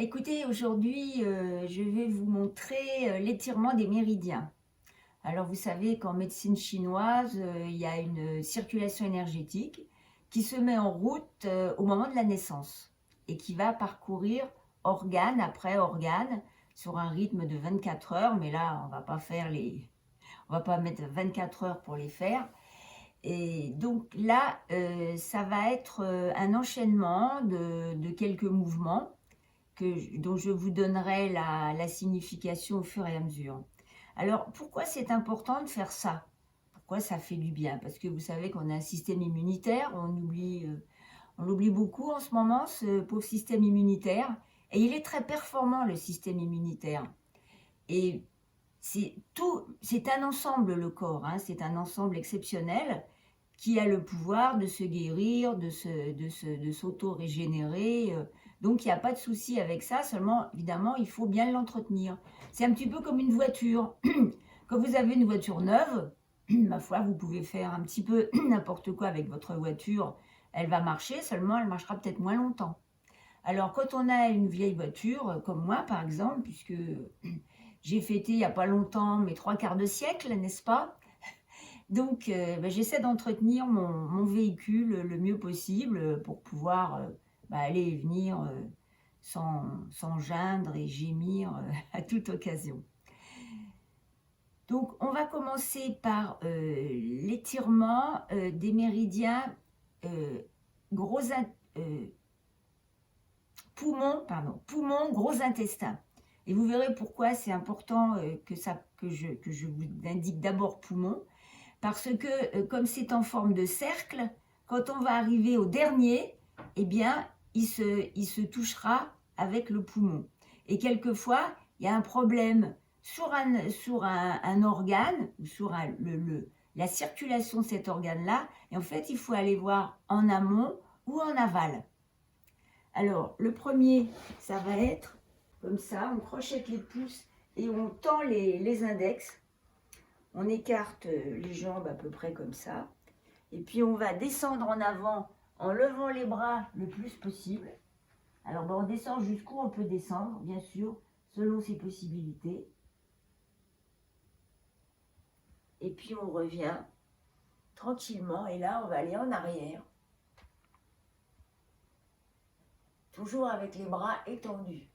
Écoutez, aujourd'hui, je vais vous montrer l'étirement des méridiens. Alors, vous savez qu'en médecine chinoise, il y a une circulation énergétique qui se met en route au moment de la naissance et qui va parcourir organe après organe sur un rythme de 24 heures. Mais là, on va pas mettre 24 heures pour les faire. Et donc là, ça va être un enchaînement de quelques mouvements dont je vous donnerai la signification au fur et à mesure. Alors, pourquoi c'est important de faire ça? Pourquoi ça fait du bien? Parce que vous savez qu'on a un système immunitaire, on l'oublie beaucoup en ce moment, ce pauvre système immunitaire, et il est très performant, le système immunitaire. Et c'est un ensemble, le corps, hein, c'est un ensemble exceptionnel qui a le pouvoir de se guérir, de s'auto-régénérer. Donc, il n'y a pas de souci avec ça, seulement, évidemment, il faut bien l'entretenir. C'est un petit peu comme une voiture. Quand vous avez une voiture neuve, ma foi, vous pouvez faire un petit peu n'importe quoi avec votre voiture. Elle va marcher, seulement elle marchera peut-être moins longtemps. Alors, quand on a une vieille voiture, comme moi, par exemple, puisque j'ai fêté il n'y a pas longtemps mes 3/4 de siècle, n'est-ce pas? Donc, j'essaie d'entretenir mon véhicule le mieux possible pour pouvoir aller et venir sans geindre et gémir à toute occasion. Donc, on va commencer par l'étirement des méridiens poumon, gros intestin. Et vous verrez pourquoi c'est important que je vous indique d'abord poumon. Parce que comme c'est en forme de cercle, quand on va arriver au dernier, eh bien, il se touchera avec le poumon. Et quelquefois, il y a un problème sur un organe, ou sur la circulation de cet organe-là. Et en fait, il faut aller voir en amont ou en aval. Alors, le premier, ça va être comme ça, on crochette les pouces et on tend les index. On écarte les jambes à peu près comme ça. Et puis on va descendre en avant en levant les bras le plus possible. Alors on descend jusqu'où on peut descendre, bien sûr, selon ses possibilités. Et puis on revient tranquillement et là on va aller en arrière. Toujours avec les bras étendus.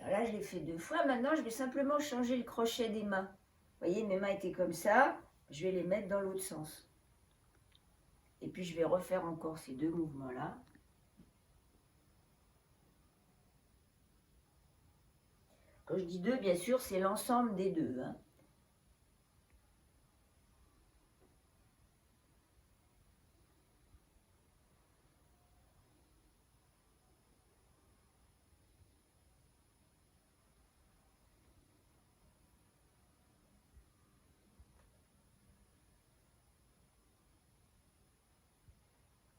Là, je l'ai fait 2 fois. Maintenant, je vais simplement changer le crochet des mains. Vous voyez, mes mains étaient comme ça. Je vais les mettre dans l'autre sens. Et puis, je vais refaire encore ces 2 mouvements-là. Quand je dis 2, bien sûr, c'est l'ensemble des 2. Hein.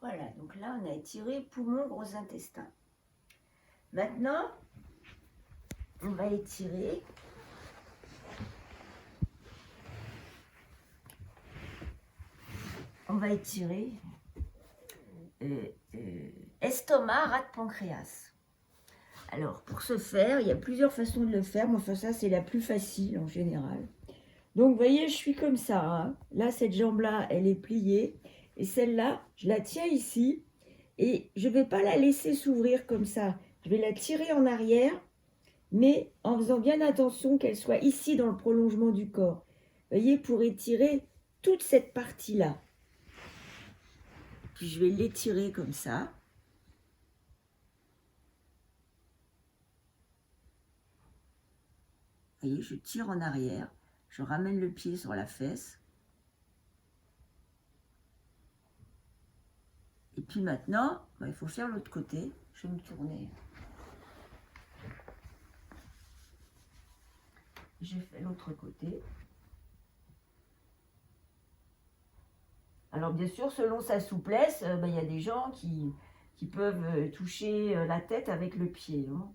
Voilà, donc là, on a étiré poumon, gros intestin. Maintenant, on va étirer estomac, rate, pancréas. Alors, pour ce faire, il y a plusieurs façons de le faire, mais enfin ça, c'est la plus facile en général. Donc, vous voyez, je suis comme ça. Hein. Là, cette jambe-là, elle est pliée. Et celle-là, je la tiens ici. Et je ne vais pas la laisser s'ouvrir comme ça. Je vais la tirer en arrière, mais en faisant bien attention qu'elle soit ici dans le prolongement du corps. Vous voyez, pour étirer toute cette partie-là. Puis je vais l'étirer comme ça. Vous voyez, je tire en arrière. Je ramène le pied sur la fesse. Et puis maintenant, il faut faire l'autre côté. Je vais me tourner. J'ai fait l'autre côté. Alors bien sûr, selon sa souplesse, il y a des gens qui qui peuvent toucher la tête avec le pied. Hein.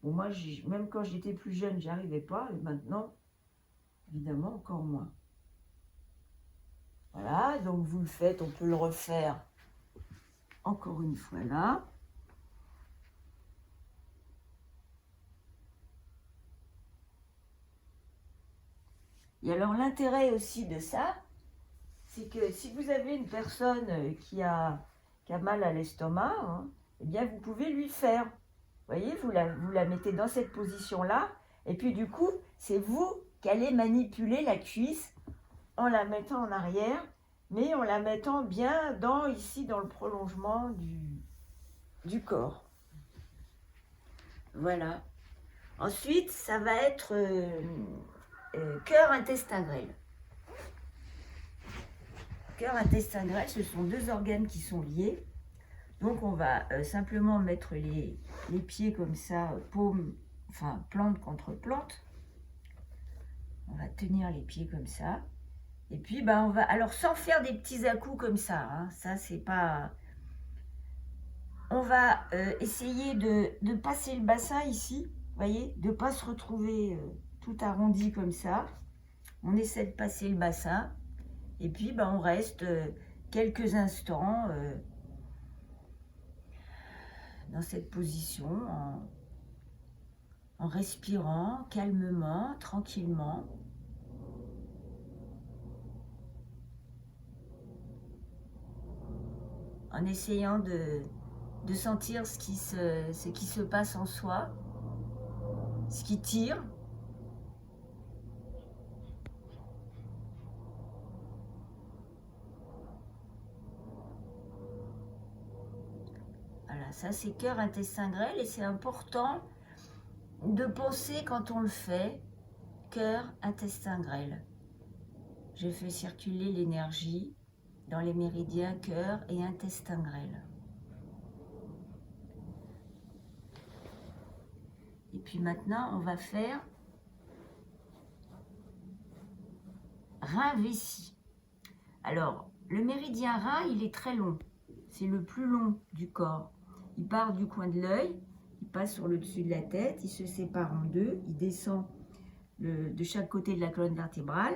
Bon, moi, même quand j'étais plus jeune, j'y arrivais pas, et maintenant, évidemment, encore moins. Voilà, donc vous le faites, on peut le refaire encore une fois là. Et alors l'intérêt aussi de ça, c'est que si vous avez une personne qui a mal à l'estomac, hein, eh bien vous pouvez lui faire. Vous voyez, vous la mettez dans cette position-là, et puis du coup, c'est vous qui allez manipuler la cuisse en la mettant en arrière, mais en la mettant bien ici dans le prolongement du corps. Voilà. Ensuite, ça va être cœur, intestin grêle. Cœur, intestin grêle, ce sont deux organes qui sont liés. Donc on va simplement mettre les pieds comme ça, paume, enfin plante contre plante. On va tenir les pieds comme ça. Et puis on va, alors sans faire des petits à-coups comme ça, hein, ça c'est pas... On va essayer de passer le bassin ici, vous voyez, de ne pas se retrouver tout arrondi comme ça. On essaie de passer le bassin. Et puis on reste quelques instants dans cette position en respirant calmement, tranquillement. En essayant de sentir ce qui se passe en soi, ce qui tire. Voilà, ça c'est cœur, intestin grêle, et c'est important de penser quand on le fait, cœur, intestin grêle. Je fais circuler l'énergie dans les méridiens cœur et intestin grêle. Et puis maintenant, on va faire rein vessie. Alors, le méridien rein, il est très long. C'est le plus long du corps. Il part du coin de l'œil, il passe sur le dessus de la tête, il se sépare en deux, il descend de chaque côté de la colonne vertébrale,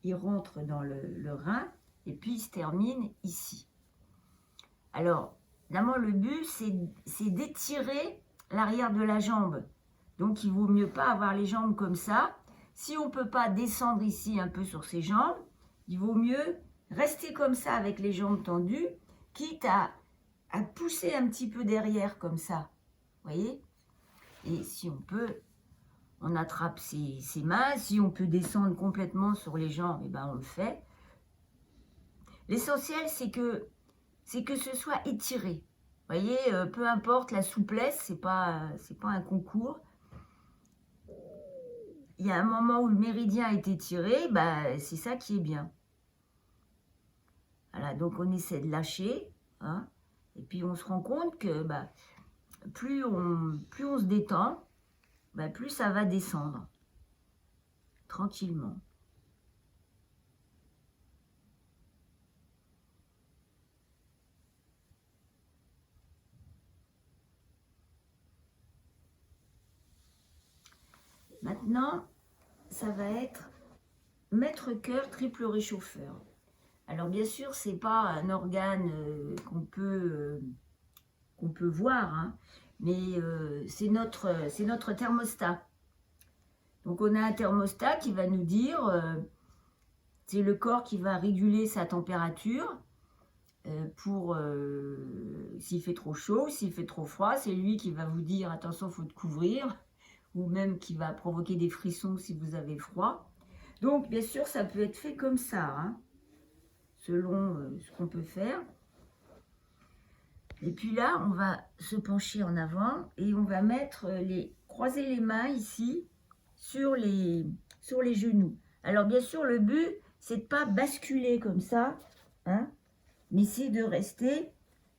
il rentre dans le rein, et puis il se termine ici. Alors, évidemment, le but, c'est d'étirer l'arrière de la jambe. Donc, il vaut mieux pas avoir les jambes comme ça. Si on ne peut pas descendre ici un peu sur ses jambes, il vaut mieux rester comme ça avec les jambes tendues, quitte à pousser un petit peu derrière comme ça. Vous voyez? Et si on peut, on attrape ses mains. Si on peut descendre complètement sur les jambes, eh on le fait. L'essentiel, c'est que ce soit étiré. Vous voyez, peu importe la souplesse, c'est pas un concours. Il y a un moment où le méridien est étiré, c'est ça qui est bien. Voilà, donc on essaie de lâcher, hein, et puis on se rend compte que plus on se détend, plus ça va descendre, tranquillement. Maintenant, ça va être maître cœur triple réchauffeur. Alors bien sûr, c'est pas un organe qu'on peut voir, hein, mais c'est notre thermostat. Donc on a un thermostat qui va nous dire, c'est le corps qui va réguler sa température pour s'il fait trop chaud, s'il fait trop froid, c'est lui qui va vous dire attention, il faut te couvrir, ou même qui va provoquer des frissons si vous avez froid. Donc bien sûr, ça peut être fait comme ça, hein, selon ce qu'on peut faire. Et puis là, on va se pencher en avant et on va croiser les mains ici sur les genoux. Alors bien sûr, le but, c'est de pas basculer comme ça, hein, mais c'est de rester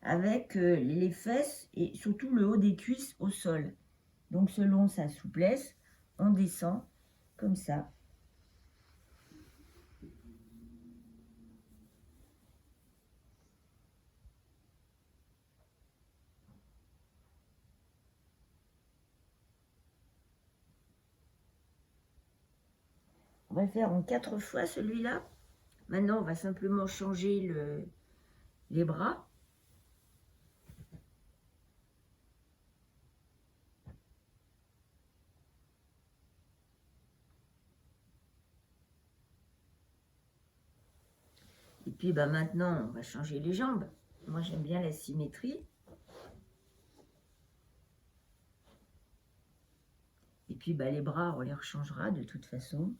avec les fesses et surtout le haut des cuisses au sol. Donc selon sa souplesse, on descend comme ça. va le faire en 4 fois celui-là. Maintenant, on va simplement changer les bras. Et puis bah, maintenant, on va changer les jambes. Moi, j'aime bien la symétrie. Et puis bah, les bras, on les rechangera de toute façon.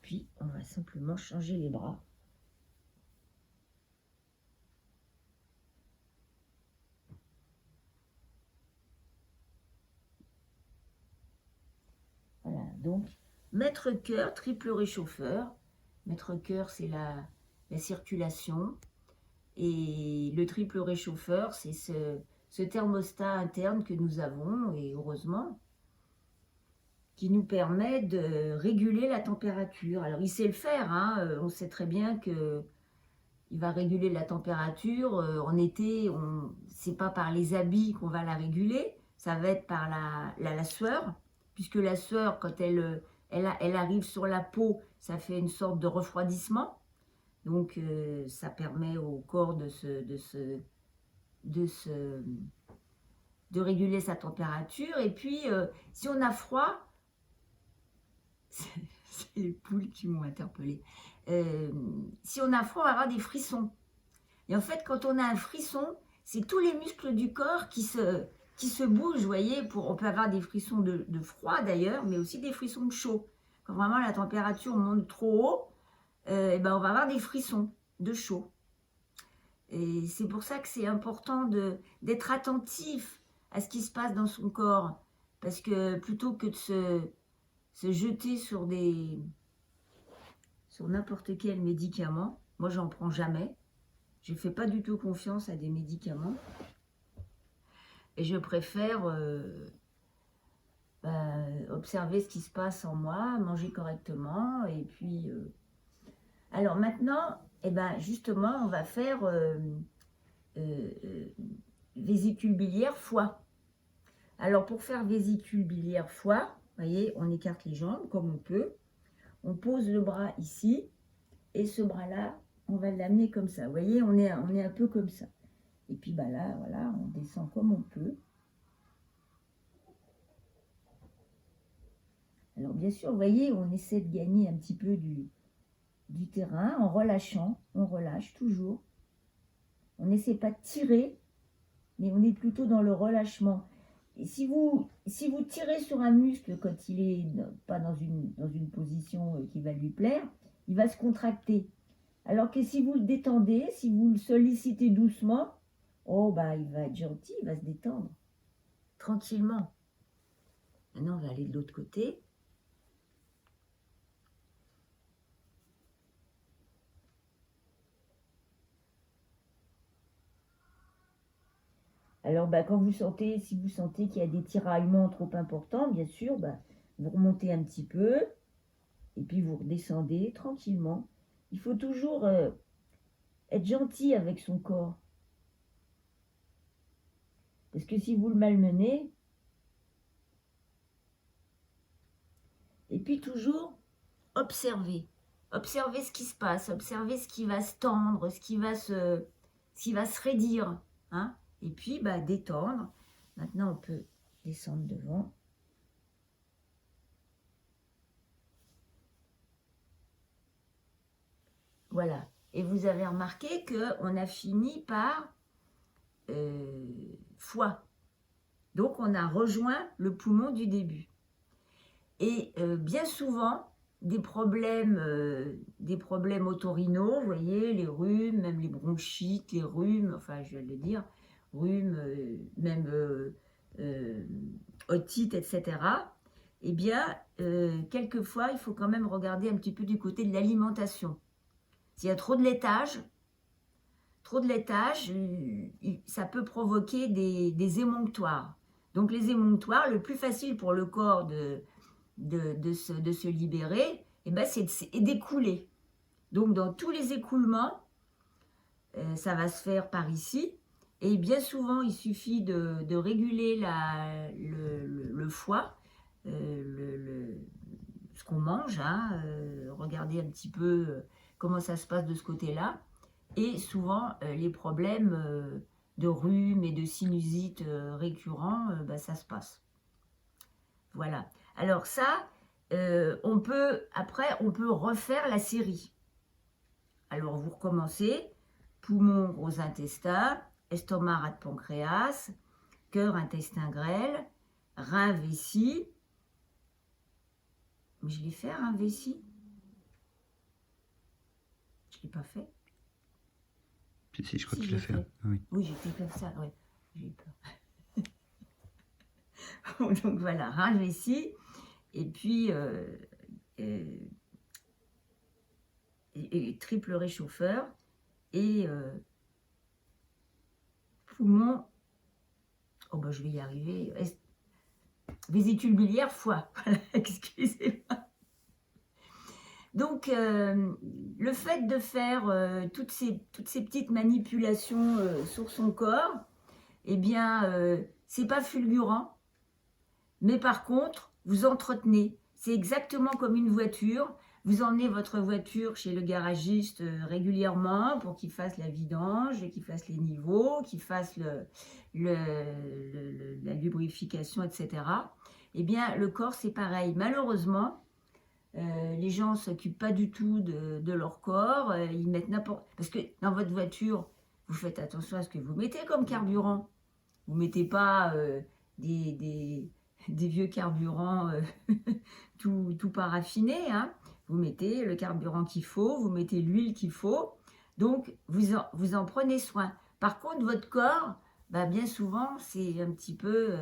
Puis, on va simplement changer les bras. Voilà, donc, maître cœur, triple réchauffeur. Maître cœur, c'est la circulation. Et le triple réchauffeur, c'est ce thermostat interne que nous avons, et heureusement, qui nous permet de réguler la température. Alors, il sait le faire, hein, on sait très bien que il va réguler la température. En été, c'est pas par les habits qu'on va la réguler, ça va être par la sueur, puisque la sueur, quand elle arrive sur la peau, ça fait une sorte de refroidissement. Donc, ça permet au corps de réguler sa température. Et puis, si on a froid, c'est les poules qui m'ont interpellée. Si on a froid, on va avoir des frissons. Et en fait, quand on a un frisson, c'est tous les muscles du corps qui se bougent, vous voyez. On peut avoir des frissons de froid d'ailleurs, mais aussi des frissons de chaud. Quand vraiment la température monte trop haut, et ben on va avoir des frissons de chaud. Et c'est pour ça que c'est important d'être attentif à ce qui se passe dans son corps. Parce que plutôt que de se jeter sur n'importe quel médicament, moi j'en prends jamais. Je ne fais pas du tout confiance à des médicaments. Et je préfère observer ce qui se passe en moi, manger correctement. Et puis, alors maintenant, eh ben, justement, on va faire vésicule biliaire foie. Alors pour faire vésicule biliaire foie, vous voyez, on écarte les jambes comme on peut. On pose le bras ici. Et ce bras-là, on va l'amener comme ça. Vous voyez, on est un peu comme ça. Et puis bah là, voilà, on descend comme on peut. Alors bien sûr, vous voyez, on essaie de gagner un petit peu du terrain en relâchant. On relâche toujours. On n'essaie pas de tirer, mais on est plutôt dans le relâchement. Et si vous tirez sur un muscle quand il est pas dans une position qui va lui plaire, il va se contracter. Alors que si vous le détendez, si vous le sollicitez doucement, oh bah il va être gentil, il va se détendre. Tranquillement. Maintenant, on va aller de l'autre côté. Alors, bah, si vous sentez qu'il y a des tiraillements trop importants, bien sûr, bah, vous remontez un petit peu et puis vous redescendez tranquillement. Il faut toujours être gentil avec son corps. Parce que si vous le malmenez, et puis toujours observer. Observer ce qui se passe, observer ce qui va se tendre, ce qui va se raidir. Hein. Et puis, bah, détendre. Maintenant, on peut descendre devant. Voilà. Et vous avez remarqué qu'on a fini par foie. Donc, on a rejoint le poumon du début. Et bien souvent, des problèmes otorhinaux, vous voyez, les rhumes, même les bronchites, les rhumes, enfin, je vais le dire, rhumes, même otite, etc. Eh bien, quelquefois, il faut quand même regarder un petit peu du côté de l'alimentation. S'il y a trop de laitage, ça peut provoquer des émonctoires. Donc, les émonctoires, le plus facile pour le corps de se libérer, eh ben, c'est d'écouler. Donc, dans tous les écoulements, ça va se faire par ici. Et bien souvent, il suffit de réguler le foie, ce qu'on mange, hein, regarder un petit peu comment ça se passe de ce côté-là. Et souvent, les problèmes de rhume et de sinusite récurrents, ça se passe. Voilà. Alors ça, après, on peut refaire la série. Alors, vous recommencez. Poumon, gros intestin, estomac, rate, pancréas, cœur, intestin grêle, rein, vessie. Mais je l'ai fait, rein, vessie. Je ne l'ai pas fait. Si, je crois que tu l'as fait. Oui, oui j'étais comme ça, oui. J'ai eu peur. Donc voilà, rein, vessie. Et puis, et triple réchauffeur. Et poumon, oh ben je vais y arriver, vésicule biliaire, foie, voilà, excusez-moi. Donc, le fait de faire toutes ces petites manipulations sur son corps, eh bien, c'est pas fulgurant, mais par contre, vous entretenez. C'est exactement comme une voiture. Vous emmenez votre voiture chez le garagiste régulièrement pour qu'il fasse la vidange, qu'il fasse les niveaux, qu'il fasse la lubrification, etc. Eh bien, le corps, c'est pareil. Malheureusement, les gens ne s'occupent pas du tout de leur corps. Ils mettent n'importe... Parce que dans votre voiture, vous faites attention à ce que vous mettez comme carburant. Vous ne mettez pas des vieux carburants tout paraffinés, hein. Vous mettez le carburant qu'il faut, vous mettez l'huile qu'il faut, donc vous en prenez soin. Par contre, votre corps, bien souvent, c'est un petit peu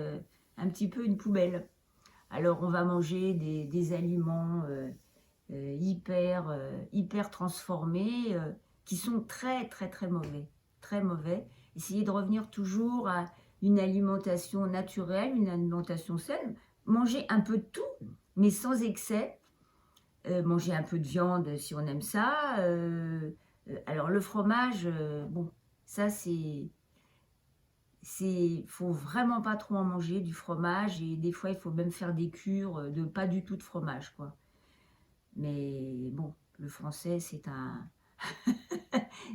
une poubelle. Alors, on va manger des aliments hyper transformés qui sont très, très, très mauvais. Très mauvais. Essayez de revenir toujours à une alimentation naturelle, une alimentation saine. Mangez un peu de tout, mais sans excès. Manger un peu de viande si on aime ça. Alors le fromage, bon, ça faut vraiment pas trop en manger du fromage, et des fois il faut même faire des cures de pas du tout de fromage, quoi. Mais bon, le français c'est un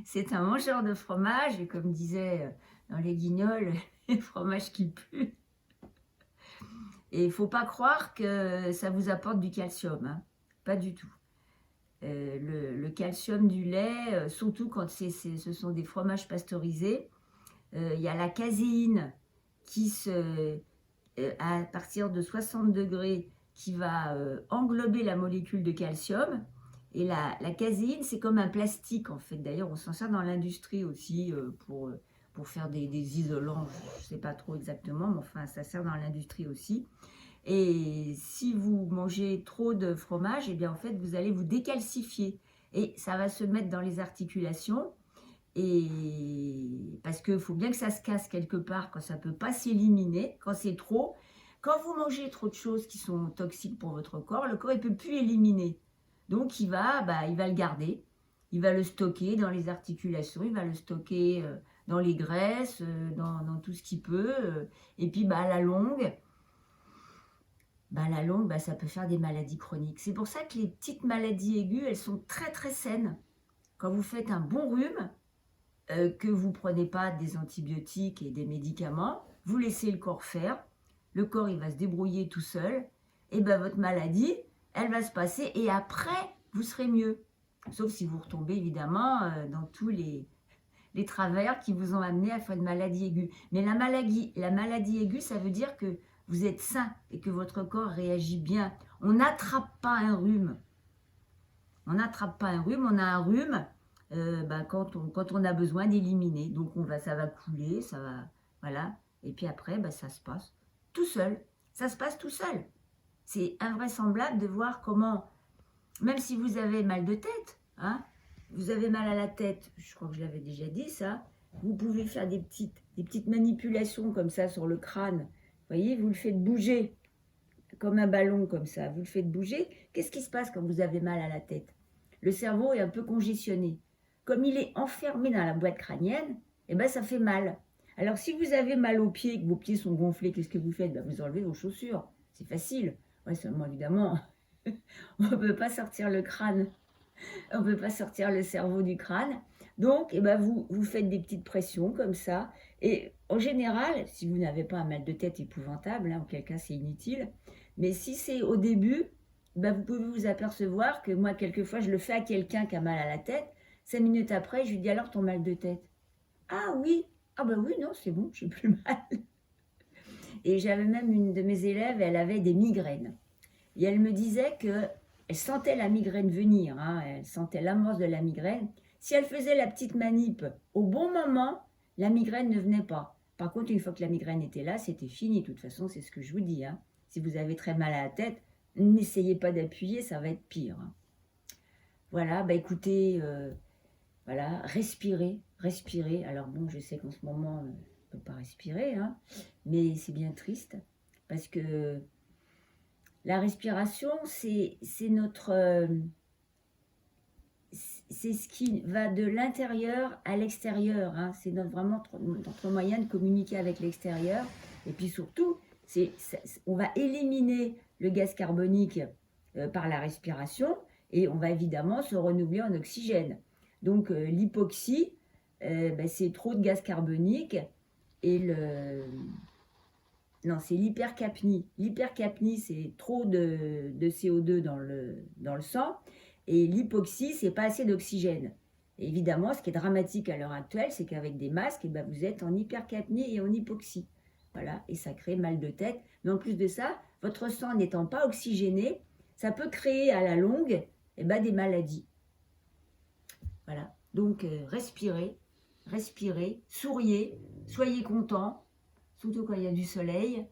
c'est un mangeur de fromage, et comme disait dans les Guignols, les fromages qui puent. Et il faut pas croire que ça vous apporte du calcium, hein. Pas du tout. Le calcium du lait, surtout quand ce sont des fromages pasteurisés, il y a la caséine qui à partir de 60 degrés, qui va englober la molécule de calcium. Et la caséine, c'est comme un plastique en fait. D'ailleurs, on s'en sert dans l'industrie aussi pour faire des isolants. Je ne sais pas trop exactement, mais enfin, ça sert dans l'industrie aussi. Et si vous mangez trop de fromage, eh bien en fait, vous allez vous décalcifier. Et ça va se mettre dans les articulations. Et parce qu'il faut bien que ça se casse quelque part quand ça ne peut pas s'éliminer, quand c'est trop. Quand vous mangez trop de choses qui sont toxiques pour votre corps, le corps ne peut plus éliminer. Donc il va le garder, il va le stocker dans les articulations, il va le stocker dans les graisses, dans tout ce qu'il peut. Et puis à la longue, ça peut faire des maladies chroniques. C'est pour ça que les petites maladies aiguës, elles sont très très saines. Quand vous faites un bon rhume, que vous ne prenez pas des antibiotiques et des médicaments, vous laissez le corps faire, le corps il va se débrouiller tout seul, et votre maladie, elle va se passer, et après, vous serez mieux. Sauf si vous retombez évidemment dans tous les travers qui vous ont amené à faire une maladie aiguë. Mais la maladie aiguë, ça veut dire que vous êtes sain et que votre corps réagit bien. On n'attrape pas un rhume. On n'attrape pas un rhume, on a un rhume quand on a besoin d'éliminer. Donc ça va couler, ça va, voilà. Et puis après, ça se passe tout seul. Ça se passe tout seul. C'est invraisemblable de voir comment, même si vous avez mal de tête, hein, vous avez mal à la tête, je crois que je l'avais déjà dit ça, vous pouvez faire des petites manipulations comme ça sur le crâne. Vous voyez, vous le faites bouger comme un ballon comme ça, vous le faites bouger. Qu'est-ce qui se passe quand vous avez mal à la tête? Le cerveau est un peu congestionné. comme il est enfermé dans la boîte crânienne, eh ben, ça fait mal. Alors, si vous avez mal aux pieds, que vos pieds sont gonflés, qu'est-ce que vous faites? Ben, vous enlevez vos chaussures. C'est facile. Ouais, seulement, évidemment, on ne peut pas sortir le crâne. On ne peut pas sortir le cerveau du crâne. Donc, eh ben, vous faites des petites pressions comme ça. Et en général, si vous n'avez pas un mal de tête épouvantable, hein, auquel cas c'est inutile, mais si c'est au début, ben, vous pouvez vous apercevoir que moi, quelquefois, je le fais à quelqu'un qui a mal à la tête. 5 minutes après, je lui dis alors ton mal de tête. Ah oui, ah ben oui, non, c'est bon, j'ai plus mal. Et j'avais même une de mes élèves, elle avait des migraines. Et elle me disait qu'elle sentait la migraine venir, hein, elle sentait l'amorce de la migraine. Si elle faisait la petite manip au bon moment, la migraine ne venait pas. Par contre, une fois que la migraine était là, c'était fini. De toute façon, c'est ce que je vous dis, hein. Si vous avez très mal à la tête, n'essayez pas d'appuyer, ça va être pire, hein. Voilà, bah écoutez, voilà, respirez, respirez. Alors bon, je sais qu'en ce moment, on ne peut pas respirer, hein, mais c'est bien triste parce que la respiration, c'est notre, c'est ce qui va de l'intérieur à l'extérieur, hein. C'est vraiment notre moyen de communiquer avec l'extérieur. Et puis surtout, on va éliminer le gaz carbonique par la respiration et on va évidemment se renouveler en oxygène. Donc l'hypoxie, ben, c'est trop de gaz carbonique et non, c'est l'hypercapnie. L'hypercapnie, c'est trop de CO2 dans le sang. Et l'hypoxie, c'est pas assez d'oxygène. Et évidemment, ce qui est dramatique à l'heure actuelle, c'est qu'avec des masques, eh ben, vous êtes en hypercapnie et en hypoxie. Voilà, et ça crée mal de tête. Mais en plus de ça, votre sang n'étant pas oxygéné, ça peut créer à la longue eh ben, des maladies. Voilà, donc respirez, respirez, souriez, soyez contents, surtout quand il y a du soleil.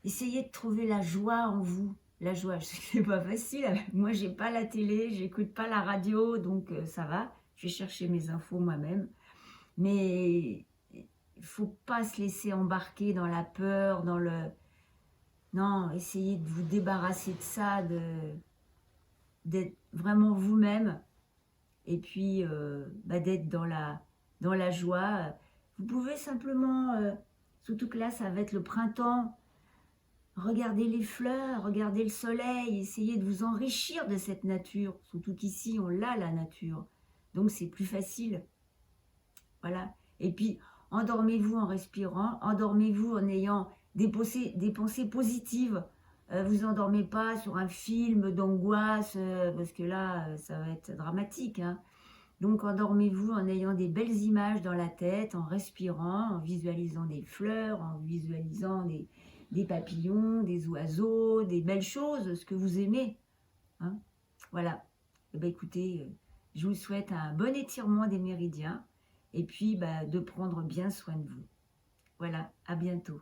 Essayez de trouver la joie en vous. La joie, je sais que c'est pas facile. Moi, j'ai pas la télé, j'écoute pas la radio, donc ça va. Je vais chercher mes infos moi-même. Mais il faut pas se laisser embarquer dans la peur, dans le... Non, essayez de vous débarrasser de ça, d'être vraiment vous-même. Et puis, bah, d'être dans la joie. Vous pouvez simplement, surtout que là, ça va être le printemps, regardez les fleurs, regardez le soleil, essayez de vous enrichir de cette nature. Surtout qu'ici, on l'a, la nature. Donc, c'est plus facile. Voilà. Et puis, endormez-vous en respirant, endormez-vous en ayant des pensées positives. Vous endormez pas sur un film d'angoisse, parce que là, ça va être dramatique, hein. Donc, endormez-vous en ayant des belles images dans la tête, en respirant, en visualisant des fleurs, en visualisant des papillons, des oiseaux, des belles choses, ce que vous aimez, hein. Voilà. Eh bien, écoutez, je vous souhaite un bon étirement des méridiens et puis bah, de prendre bien soin de vous. Voilà, à bientôt.